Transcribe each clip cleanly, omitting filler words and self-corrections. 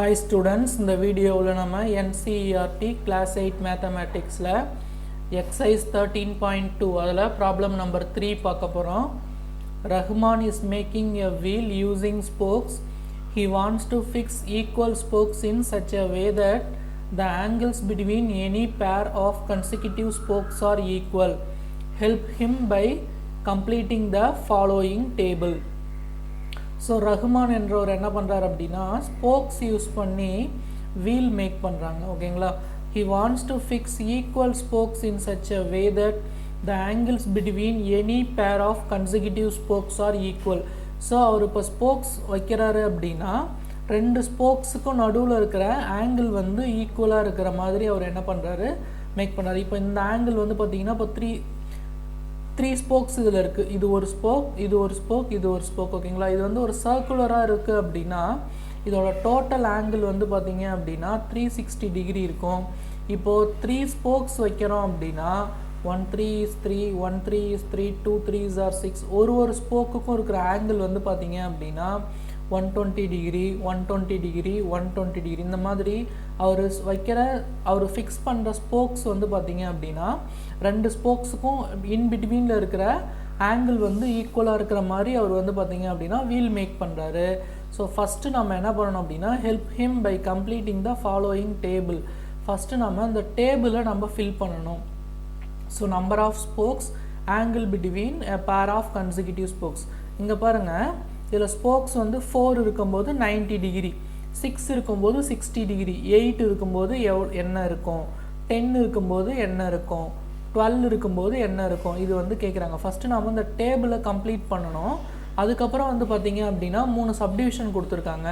Hi students, இந்த வீடியோவில் நம்ம NCERT class 8 mathematicsல exercise 13.2 அதில் problem number 3 பார்க்க போகிறோம். Rahman is making a wheel using spokes. He wants to fix equal spokes in such a way that the angles between any pair of consecutive spokes are equal. Help him by completing the following table. So Rahman என்றவர் என்ன பண்ணுறாரு அப்படின்னா spokes use பண்ணி wheel make பண்ணுறாங்க. ஓகேங்களா? He wants to fix equal spokes in such a way that the angles between any pair of consecutive spokes are equal. So அவர் இப்போ spokes வைக்கிறாரு அப்படின்னா ரெண்டு ஸ்போக்ஸுக்கும் நடுவில் இருக்கிற ஆங்கிள் வந்து ஈக்குவலாக இருக்கிற மாதிரி அவர் என்ன பண்ணுறாரு, மேக் பண்ணுறாரு. இப்போ இந்த ஆங்கிள் வந்து பார்த்திங்கன்னா இப்போ த்ரீ ஸ்போக்ஸ் இதில் இருக்குது. இது ஒரு ஸ்போக், இது ஒரு ஸ்போக், இது ஒரு ஸ்போக். ஓகேங்களா? இது வந்து ஒரு சர்க்குலராக இருக்குது அப்படின்னா இதோட டோட்டல் ஆங்கிள் வந்து பார்த்திங்க அப்படின்னா 360 டிகிரி இருக்கும். இப்போது 3 ஸ்போக்ஸ் வைக்கிறோம் அப்படின்னா 1 3 is 3, 1 3 is 3, 2 3s are 6. ஒரு ஸ்போக்குக்கும் இருக்கிற ஆங்கிள் வந்து பார்த்திங்க அப்படின்னா 120 டிகிரி, 120 டிகிரி, 120 டிகிரி. இந்த மாதிரி அவர் ஃபிக்ஸ் பண்ணுற ஸ்போக்ஸ் வந்து பார்த்திங்க அப்படின்னா ரெண்டு ஸ்போக்ஸுக்கும் இன்பிட்வீனில் இருக்கிற ஆங்கிள் வந்து ஈக்குவலாக இருக்கிற மாதிரி அவர் வந்து பார்த்திங்க அப்படின்னா வீல் மேக் பண்ணுறாரு. ஸோ ஃபஸ்ட்டு நம்ம என்ன பண்ணணும் அப்படின்னா help him by completing the following table. First நம்ம இந்த டேபிளை நம்ம ஃபில் பண்ணணும். So number of spokes, angle between a pair of consecutive spokes. இங்கே பாருங்கள், இதில் ஸ்போக்ஸ் வந்து 4 இருக்கும்போது 90 டிகிரி, 6 இருக்கும்போது 60 டிகிரி, 8 இருக்கும்போது என்ன இருக்கும், 10 இருக்கும்போது என்ன இருக்கும், 12 இருக்கும்போது என்ன இருக்கும், இது வந்து கேட்குறாங்க. ஃபஸ்ட்டு நம்ம இந்த டேபிளை கம்ப்ளீட் பண்ணணும். அதுக்கப்புறம் வந்து பார்த்திங்க அப்படின்னா 3 சப்டிவிஷன் கொடுத்துருக்காங்க.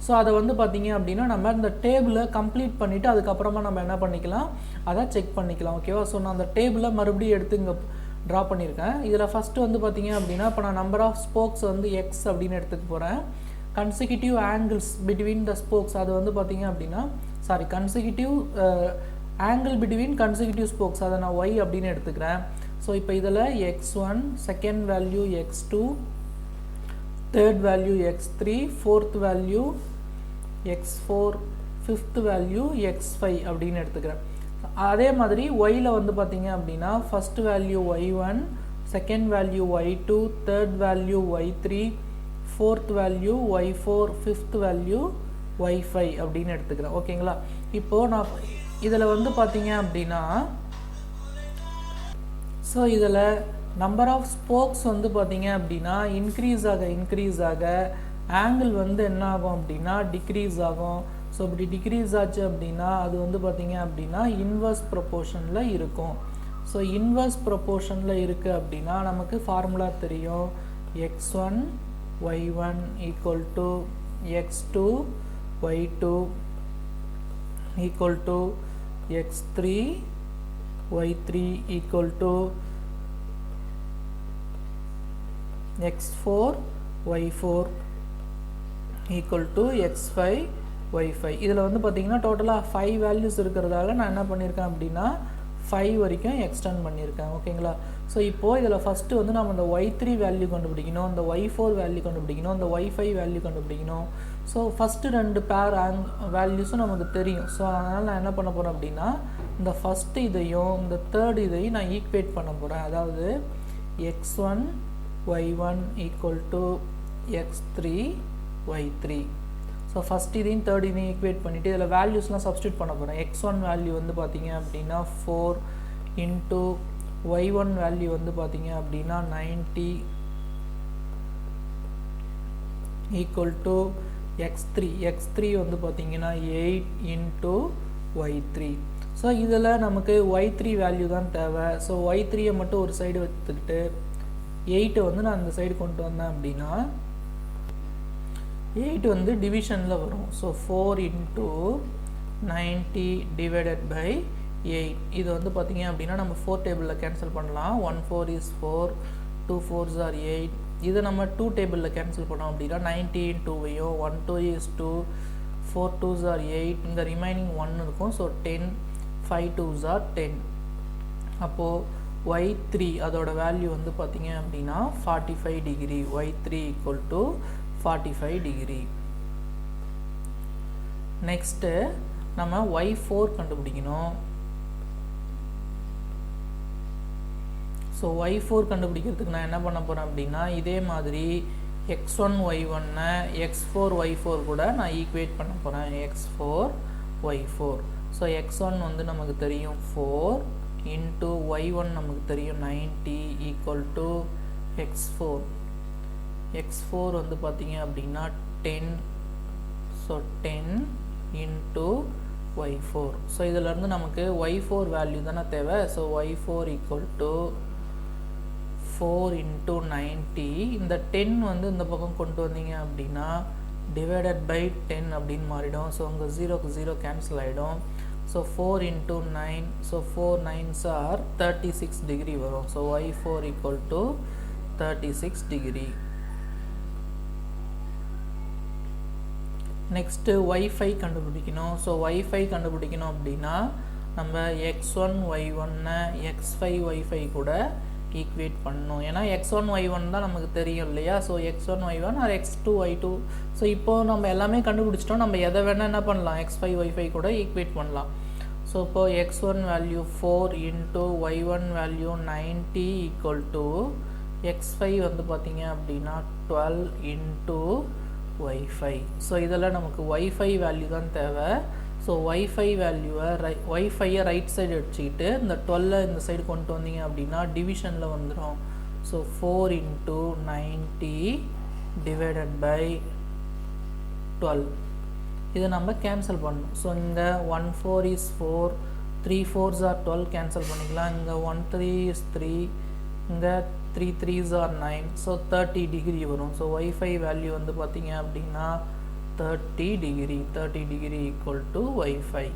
ஸோ அதை வந்து பார்த்திங்க அப்படின்னா நம்ம இந்த டேபிளை கம்ப்ளீட் பண்ணிவிட்டு அதுக்கப்புறமா நம்ம என்ன பண்ணிக்கலாம், அதை செக் பண்ணிக்கலாம். ஓகேவா? ஸோ நான் அந்த டேபிளை மறுபடியும் எடுத்து இங்கே ட்ரா பண்ணியிருக்கேன். இதில் ஃபஸ்ட்டு வந்து பார்த்திங்க அப்படின்னா இப்போ நான் நம்பர் ஆஃப் ஸ்போக்ஸ் வந்து எக்ஸ் அப்படின்னு எடுத்துக்க போகிறேன். Consecutive angles between the spokes அது வந்து பார்த்திங்க அப்படின்னா consecutive angle between consecutive spokes அதை நான் ஒய் அப்படின்னு எடுத்துக்கிறேன். ஸோ இப்போ இதில் x1, second value x2, third value x3, fourth value x4, fifth value x5 அப்படின்னு எடுத்துக்கிறேன். அதே மாதிரி ஒயில் வந்து பார்த்திங்க அப்படின்னா first value y1, second value y2, third value y3, fourth value y4, fifth value y5 அப்படின்னு எடுத்துக்கிறேன். ஓகேங்களா? இப்போது நான் இதில் வந்து பார்த்திங்க அப்படின்னா ஸோ இதில் நம்பர் ஆஃப் ஸ்போக்ஸ் வந்து பார்த்திங்க அப்படின்னா இன்க்ரீஸ் ஆக ஆங்கிள் வந்து என்ன ஆகும் அப்படின்னா டிக்ரீஸ் ஆகும். ஸோ இப்படி டிக்ரீஸ் ஆச்சு அப்படின்னா அது வந்து பார்த்திங்க அப்படின்னா இன்வர்ஸ் ப்ரொப்போர்ஷனில் இருக்கும். ஸோ இன்வர்ஸ் ப்ரொப்போர்ஷனில் இருக்குது அப்படின்னா நமக்கு ஃபார்முலா தெரியும். x1 y1 equal to x2 y2 equal to x3 y3 equal to x4 y4 equal to x5 y5. இதில் வந்து பார்த்திங்கன்னா டோட்டலாக 5 வேல்யூஸ் இருக்கிறதால நான் என்ன பண்ணியிருக்கேன் அப்படின்னா 5 வரைக்கும் எக்ஸ்டெண்ட் பண்ணியிருக்கேன். ஓகேங்களா? ஸோ இப்போது இதில் ஃபஸ்ட்டு வந்து நம்ம இந்த y3 வேல்யூ கண்டுபிடிக்கணும், இந்த y4 வேல்யூ கண்டுபிடிக்கணும், இந்த y5 வேல்யூ கண்டுபிடிக்கணும். ஸோ ஃபஸ்ட்டு 2 பேர் வேல்யூஸும் நமக்கு தெரியும். ஸோ அதனால் நான் என்ன பண்ண போகிறேன் அப்படின்னா இந்த ஃபஸ்ட்டு இதையும் இந்த தேர்ட் இதையும் நான் ஈக்குவேட் பண்ண போகிறேன். அதாவது x1 y1 equal to x3 y3. So first இதையும் தேர்ட் இதையும் ஈக்குவேட் பண்ணிவிட்டு இதில் வேல்யூஸ்லாம் சப்ஸ்டியூட் பண்ண போகிறேன். x1 வேல்யூ வந்து பார்த்திங்க அப்படின்னா 4 இன்ட்டு y1 வேல்யூ வந்து பார்த்திங்க அப்படின்னா 90 ஈக்குவல் டு x3 வந்து பார்த்திங்கன்னா 8 இன்ட்டு y3. ஸோ இதில் நமக்கு y3 வேல்யூ தான் தேவை. ஸோ y3யை மட்டும் ஒரு சைடு எடுத்துக்கிட்டு 8 வந்து நான் இந்த சைடு கொண்டு வந்தேன் அப்படின்னா 8 வந்து டிவிஷனில் வரும். So 4 into 90 divided by 8. இது வந்து பார்த்திங்க அப்படின்னா நம்ம 4 டேபிளில் கேன்சல் பண்ணலாம். 1 4 is 4, 2 4s are 8. இதை நம்ம 2 டேபிளில் கேன்சல் பண்ணோம் அப்படின்னா 90 2வையும் 1 2 is 2, 4 2s are 8, இந்த ரிமைனிங் 1 இருக்கும். So 10, 5 2s are 10. அப்போது y3 அதோட வேல்யூ வந்து பார்த்திங்க அப்படின்னா 45 degree. y3 equal to 45 degree. Next நம்ம y4 கண்டுபிடிக்கணும். ஸோ y4 கண்டுபிடிக்கிறதுக்கு நான் என்ன பண்ண போகிறேன் அப்படின்னா இதே மாதிரி x1 y1 x4 y4 கூட நான் ஈக்குவேட் பண்ண போகிறேன். x4 y4. ஸோ x1 வந்து நமக்கு தெரியும் 4 இன்ட்டு y1 நமக்கு தெரியும் 90 ஈக்குவல் டு x4. x4 வந்து பார்த்தீங்க அப்படின்னா 10. So 10 into y4. ஸோ இதிலேருந்து நமக்கு y4 வேல்யூ தானே தேவை. So y4 equal to 4 into 90. இந்த 10 வந்து இந்த பக்கம் கொண்டு வந்தீங்க அப்படின்னா டிவைடட் பை 10 அப்படின்னு மாறிடும். ஸோ அங்கே 0க்கு 0 கேன்சல் ஆகிடும். So 4 into 9. So 4 9s are 36 degree வரும். So y4 equal to 36 degree. Next y5 கண்டுபிடிக்கணும். ஸோ y5 கண்டுபிடிக்கணும் அப்படின்னா நம்ம x1 y1 x5 y5 கூட ஈக்குவேட் பண்ணணும். ஏன்னா x1 y1 தான் நமக்கு தெரியும் இல்லையா. So x1 y1 R x2 y2. So இப்போது நம்ம எல்லாமே கண்டுபிடிச்சிட்டோம். நம்ம எதை வேணால் என்ன பண்ணலாம் x5 y5 கூட ஈக்குவேட் பண்ணலாம். ஸோ இப்போது x1 value 4 into y1 value 90 equal to x5 வந்து பார்த்தீங்க அப்படின்னா 12 இன்ட்டு y5. ஸோ இதெல்லாம் நமக்கு y5 வேல்யூ தான் தேவை. ஸோ y5 வேல்யூவை y5 ரைட் சைடு வச்சுக்கிட்டு இந்த 12 இந்த சைடு கொண்டு வந்தீங்க அப்படின்னா டிவிஷனில் வந்துடும். So 4 into 90 divided by 12. இதை நம்ம கேன்சல் பண்ணணும். ஸோ இங்கே 1 4 is 4, 3 4s are 12 கேன்சல் பண்ணிக்கலாம். இங்கே 1 3 is 3, இங்கே 3 3s are 9. ஸோ 30 டிகிரி வரும். ஸோ y5 வேல்யூ வந்து பார்த்தீங்க அப்படின்னா 30 degree. 30 degree equal to y5.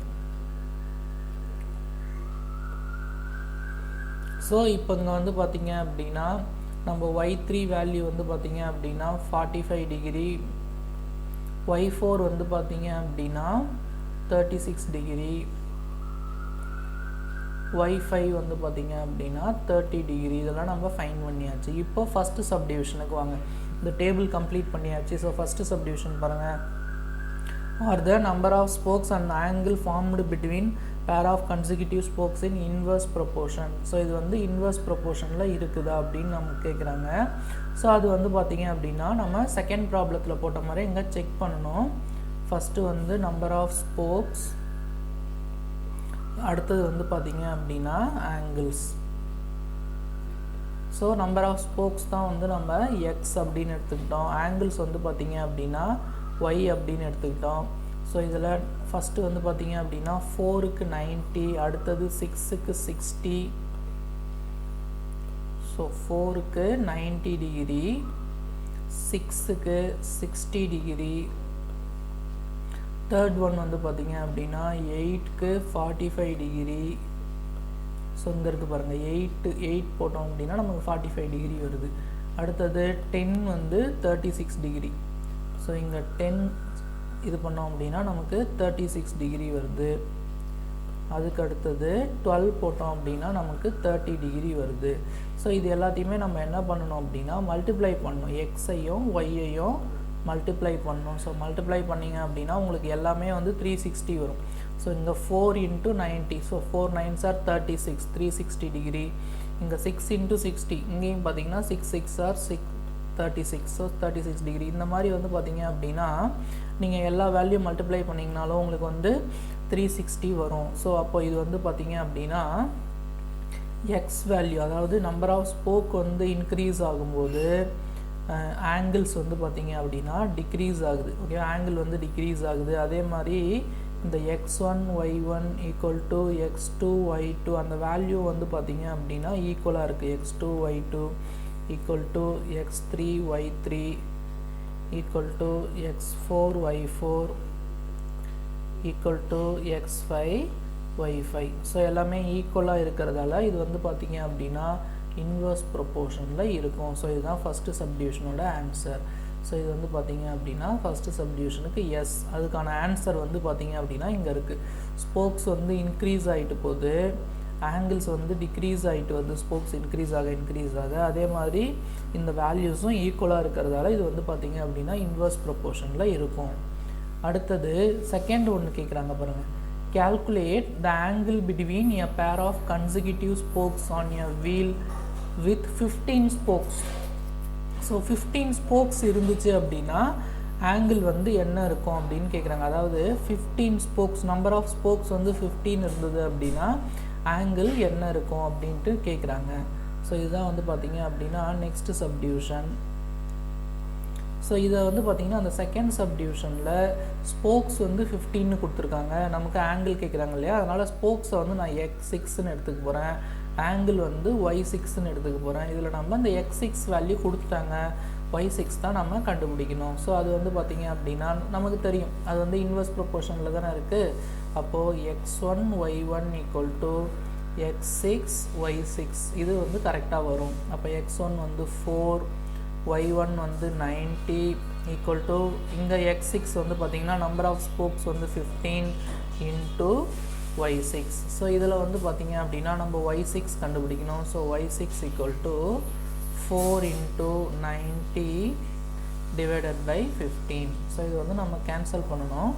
So இப்போ இங்கே வந்து பார்த்தீங்க அப்படின்னா நம்ம y3 வேல்யூ வந்து பார்த்தீங்க அப்படின்னா 45 டிகிரி. y4 வந்து பார்த்தீங்க அப்படின்னா 36 டிகிரி. y5 வந்து பார்த்தீங்க அப்படின்னா 30 டிகிரி. இதெல்லாம் நம்ம ஃபைன் பண்ணியாச்சு. இப்போ ஃபஸ்ட்டு சப்டிவிஷனுக்கு வாங்க. இந்த டேபிள் கம்ப்ளீட் பண்ணியாச்சு. ஸோ ஃபஸ்ட்டு சப்டிவிஷன் பாருங்கள். Are the number of spokes and angle formed between pair of consecutive spokes in inverse proportion. So இது வந்து இன்வர்ஸ் ப்ரொபோர்ஷனில் இருக்குதா அப்படின்னு நம்ம கேட்குறாங்க. ஸோ அது வந்து பார்த்தீங்க அப்படின்னா நம்ம செகண்ட் ப்ராப்ளத்தில் போட்ட மாதிரி இங்கே செக் பண்ணணும். ஃபஸ்ட்டு வந்து நம்பர் ஆஃப் ஸ்போக்ஸ், அடுத்தது வந்து பார்த்தீங்க அப்படின்னா angles. So number of spokes தான் வந்து நம்ம எக்ஸ் அப்படின்னு எடுத்துக்கிட்டோம். ஆங்கிள்ஸ் வந்து பார்த்தீங்க அப்படின்னா ஒய் அப்படின்னு எடுத்துக்கிட்டோம். ஸோ இதில் ஃபஸ்ட்டு வந்து பார்த்தீங்க அப்படின்னா 4க்கு 90, அடுத்தது 6க்கு 60. ஸோ 4க்கு 90 டிகிரி, 6க்கு 60 டிகிரி. தேர்ட் ஒன் வந்து பார்த்தீங்க அப்படின்னா 8க்கு 45 டிகிரி. ஸோ இங்கே இருக்குது பாருங்கள், 8 போட்டோம் அப்படின்னா நமக்கு 45 டிகிரி வருது. அடுத்தது 10 வந்து 36 டிகிரி. ஸோ இங்கே 10 இது பண்ணோம் அப்படின்னா நமக்கு 36 டிகிரி வருது. அதுக்கு அடுத்தது 12 போட்டோம் அப்படின்னா நமக்கு 30 டிகிரி வருது. ஸோ இது எல்லாத்தையுமே நம்ம என்ன பண்ணணும் அப்படின்னா மல்டிப்ளை பண்ணணும். எக்ஸையும் ஒய்யையும் மல்டிப்ளை பண்ணணும். ஸோ மல்டிப்ளை பண்ணிங்க அப்படின்னா உங்களுக்கு எல்லாமே வந்து 360 வரும். ஸோ இங்கே 4 into 90. So 4 9s are 36, 360 degree. இங்கே 6 இன்ட்டு 60, இங்கேயும் பார்த்தீங்கன்னா 6 6 are 36. So 36 degree. இந்த மாதிரி வந்து பார்த்தீங்க அப்படின்னா நீங்கள் எல்லா வேல்யூ மல்டிப்ளை பண்ணிங்கனாலும் உங்களுக்கு வந்து 360 வரும். ஸோ அப்போ இது வந்து பார்த்தீங்க அப்படின்னா எக்ஸ் வேல்யூ, அதாவது நம்பர் ஆஃப் ஸ்போக் வந்து இன்க்ரீஸ் ஆகும்போது ஆங்கிள்ஸ் வந்து பார்த்தீங்க அப்படின்னா டிக்ரீஸ் ஆகுது. ஓகே, ஆங்கிள் வந்து டிக்ரீஸ் ஆகுது. அதே மாதிரி இந்த x1 y1 equal to x2 y2 அந்த வேல்யூ வந்து பார்த்தீங்க அப்படின்னா ஈக்குவலாக இருக்குது. x2 y2 equal to x3 y3 equal to x4 y4 equal to x5 y5. So எல்லாமே ஈக்குவலாக இருக்கிறதால இது வந்து பார்த்தீங்க அப்படின்னா இன்வர்ஸ் ப்ரொபோர்ஷனில் இருக்கும். ஸோ இதுதான் ஃபஸ்ட்டு சப்டிவிஷனோட ஆன்சர். ஸோ இது வந்து பார்த்தீங்க அப்படின்னா ஃபஸ்ட்டு சப்டிவிஷனுக்கு எஸ். அதுக்கான ஆன்சர் வந்து பார்த்தீங்க அப்படின்னா இங்கே இருக்குது. ஸ்போக்ஸ் வந்து இன்க்ரீஸ் ஆகிட்டு போகுது, ஆங்கிள்ஸ் வந்து டிக்ரீஸ் ஆகிட்டு வருது. ஸ்போக்ஸ் இன்க்ரீஸ் ஆக அதே மாதிரி இந்த வேல்யூஸும் ஈக்குவலாக இருக்கிறதால இது வந்து பார்த்தீங்க அப்படின்னா இன்வர்ஸ் ப்ரொபோர்ஷனில் இருக்கும். அடுத்தது செகண்ட் ஒன்று கேட்குறாங்க பாருங்கள். calculate the angle between a pair of consecutive spokes on a wheel with 15 spokes. So 15 spokes இருந்துச்சு அப்படின்னா ஆங்கிள் வந்து என்ன இருக்கும் அப்படின்னு கேட்குறாங்க. அதாவது 15 spokes, நம்பர் ஆஃப் ஸ்போக்ஸ் வந்து 15 இருந்தது அப்படின்னா ஆங்கிள் என்ன இருக்கும் அப்படின்ட்டு கேட்குறாங்க. ஸோ இதுதான் வந்து பார்த்திங்க அப்படின்னா நெக்ஸ்ட்டு சப்டிவிஷன். ஸோ இதை வந்து பார்த்திங்கன்னா அந்த செகண்ட் சப்டிவிஷனில் ஸ்போக்ஸ் வந்து 15 கொடுத்துருக்காங்க, நமக்கு ஆங்கிள் கேட்குறாங்க இல்லையா, அதனால் ஸ்போக்ஸை வந்து நான் x6ன்னு எடுத்துக்க போகிறேன், ஆங்கிள் வந்து y6ன்னு எடுத்துக்க போகிறேன். இதில் நம்ம இந்த x6 வேல்யூ கொடுத்துட்டாங்க, y6 தான் நம்ம கண்டுபிடிக்கணும். ஸோ அது வந்து பார்த்திங்க அப்படின்னா நமக்கு தெரியும் அது வந்து இன்வெர்ஸ் ப்ரொபோர்ஷனில் தானே இருக்குது. அப்போது x1 y1 = x6 y6 இது வந்து கரெக்டாக வரும். அப்போ x1 வந்து 4, y1 வந்து 90 = இங்கே x6 வந்து பார்த்திங்கன்னா நம்பர் ஆஃப் ஸ்போக்ஸ் வந்து 15 × y6. ஸோ இதில் வந்து பார்த்திங்க அப்படின்னா நம்ம y6 கண்டுபிடிக்கணும். So y6 = 4 × 90 / 15. ஸோ இது வந்து நம்ம கேன்சல் பண்ணணும்.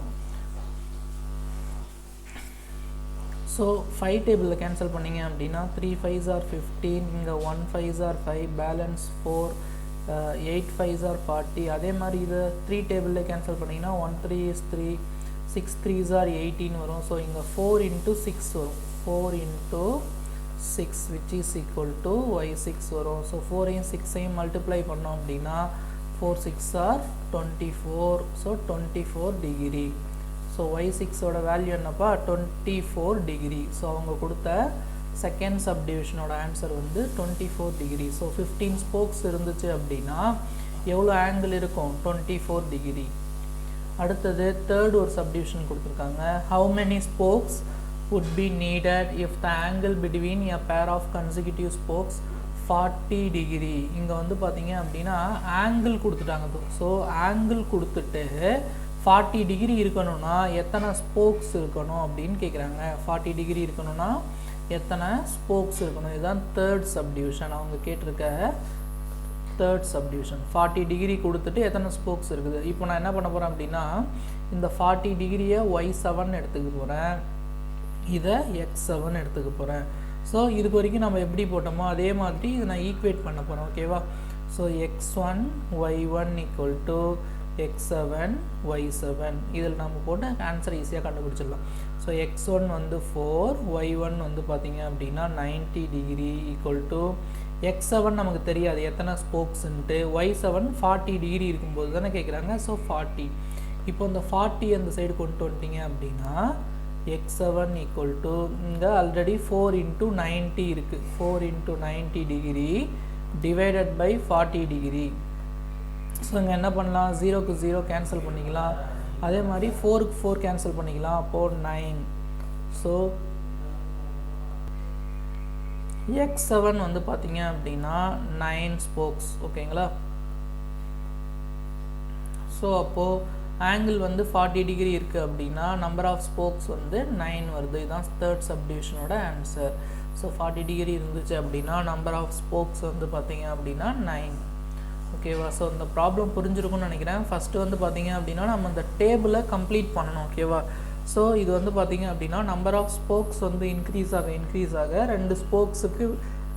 ஸோ 5 டேபிளில் கேன்சல் பண்ணிங்க அப்படின்னா 3 5s are 15, இங்கே 1 5s are 5, balance 4, 8 5s are 40. அதே மாதிரி இதை 3 டேபிளில் கேன்சல் பண்ணிங்கன்னா 1 3 is 3, 6 3s are 18 வரும். ஸோ இங்கே 4 × 6 வரும், 4 × 6 which is equal to y6 வரும். ஸோ 4ஐயும் 6ஐயும் மல்டிப்ளை பண்ணோம் அப்படின்னா 4 6 are 24, ஸோ 24 டிகிரி. ஸோ y6ஓட வேல்யூ என்னப்பா 24 டிகிரி. ஸோ அவங்க கொடுத்த செகண்ட் சப்டிவிஷனோட ஆன்சர் வந்து 24 டிகிரி. ஸோ 15 ஸ்போக்ஸ் இருந்துச்சு அப்படின்னா எவ்வளோ ஆங்கிள் இருக்கும் 24 டிகிரி. அடுத்தது தேர்ட் ஒரு சப்டிவிஷன் கொடுத்துருக்காங்க. How many spokes would be needed if the angle between a pair of consecutive spokes 40 degree. இங்கே வந்து பார்த்தீங்க அப்படின்னா ஆங்கிள் கொடுத்துட்டாங்க. ஸோ ஆங்கிள் கொடுத்துட்டு 40 டிகிரி இருக்கணும்னா எத்தனை ஸ்போக்ஸ் இருக்கணும் அப்படின்னு கேட்குறாங்க. 40 டிகிரி இருக்கணும்னா எத்தனை ஸ்போக்ஸ் இருக்கணும், இதுதான் தேர்ட் சப்டிவிஷன். அவங்க கேட்டிருக்க தேர்ட் சப்டிவிஷன் 40 டிகிரி கொடுத்துட்டு எத்தனை ஸ்போக்ஸ் இருக்குது. இப்போ நான் என்ன பண்ண போகிறேன் அப்படின்னா இந்த 40 டிகிரியை y7 எடுத்துக்க போகிறேன், இதை x7 எடுத்துக்க போகிறேன். ஸோ இதுக்கு வரைக்கும் நம்ம எப்படி போட்டோமோ அதே மாதிரி இதை நான் ஈக்குவேட் பண்ண போகிறேன். ஓகேவா. So x1 y1 = x7 y7 இதில் நம்ம போட்டு ஆன்சர் ஈஸியாக கண்டுபிடிச்சிடலாம். ஸோ x1 வந்து 4, y1 வந்து பார்த்திங்க அப்படின்னா 90 டிகிரி = x7 நமக்கு தெரியாது எத்தனை ஸ்போக்ஸ்ன்ட்டு, y7 40 டிகிரி இருக்கும்போது தானே கேட்குறாங்க. ஸோ 40. இப்போ இந்த 40 அந்த சைடு கொண்டு வந்துட்டிங்க அப்படின்னா x7 = இங்கே ஆல்ரெடி 4 × 90 இருக்குது, 4 × 90 டிகிரி / 40 டிகிரி. ஸோ இங்கே என்ன பண்ணலாம் 0க்கு 0 கேன்சல் பண்ணிக்கலாம், அதே மாதிரி 4க்கு 4 கேன்சல் பண்ணிக்கலாம், அப்போது 9. ஸோ x7 வந்து பார்த்தீங்க அப்படின்னா 9 ஸ்போக்ஸ். ஓகேங்களா. ஸோ அப்போது ஆங்கிள் வந்து 40 டிகிரி இருக்குது அப்படின்னா நம்பர் ஆஃப் ஸ்போக்ஸ் வந்து 9 வருது. இதுதான் தேர்ட் சப்டிவிஷனோட ஆன்சர். ஸோ 40 டிகிரி இருந்துச்சு அப்படின்னா நம்பர் ஆஃப் ஸ்போக்ஸ் வந்து பார்த்தீங்க அப்படின்னா 9. ஓகேவா. ஸோ இந்த ப்ராப்ளம் புரிஞ்சிருக்கும்னு நினைக்கிறேன். ஃபஸ்ட்டு வந்து பார்த்தீங்க அப்படின்னா நம்ம இந்த டேபிளை கம்ப்ளீட் பண்ணணும். ஓகேவா. ஸோ இது வந்து பார்த்தீங்க அப்படின்னா நம்பர் ஆஃப் ஸ்போக்ஸ் வந்து இன்க்ரீஸ் ஆக 2 ஸ்போக்ஸுக்கு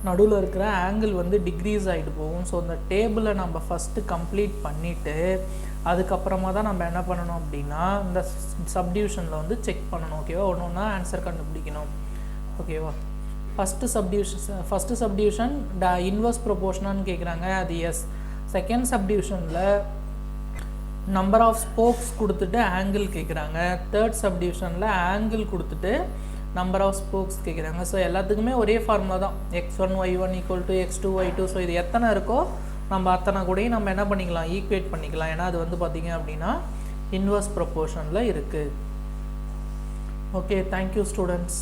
நடுவில் இருக்கிற ஆங்கிள் வந்து டிக்ரீஸ் ஆகிட்டு போகும். ஸோ இந்த டேபிளை நம்ம ஃபஸ்ட்டு கம்ப்ளீட் பண்ணிவிட்டு அதுக்கப்புறமா தான் நம்ம என்ன பண்ணணும் அப்படின்னா இந்த சப்டிவிஷனில் வந்து செக் பண்ணணும். ஓகேவா. ஒன்று ஒன்றா ஆன்சர் கண்டுபிடிக்கணும். ஓகேவா. ஃபஸ்ட்டு சப்டிவிஷன் இன்வெர்ஸ் ப்ரொபோர்ஷனான்னு கேட்குறாங்க, அது எஸ். செகண்ட் சப்டிவிஷனில் நம்பர் ஆஃப் ஸ்போக்ஸ் கொடுத்துட்டு ஆங்கிள் கேட்குறாங்க. தேர்ட் சப்டிவிஷனில் ஆங்கிள் கொடுத்துட்டு நம்பர் ஆஃப் ஸ்போக்ஸ் கேட்குறாங்க. ஸோ எல்லாத்துக்குமே ஒரே ஃபார்முலா தான், x1 y1 = x2 y2. So இது எத்தனை இருக்கோ நம்ம அத்தனை கூடயும் நம்ம என்ன பண்ணிக்கலாம் ஈக்குவேட் பண்ணிக்கலாம். ஏன்னா அது வந்து பார்த்திங்க அப்படின்னா இன்வெர்ஸ் ப்ரொபோர்ஷனில் இருக்குது. Okay, thank you students.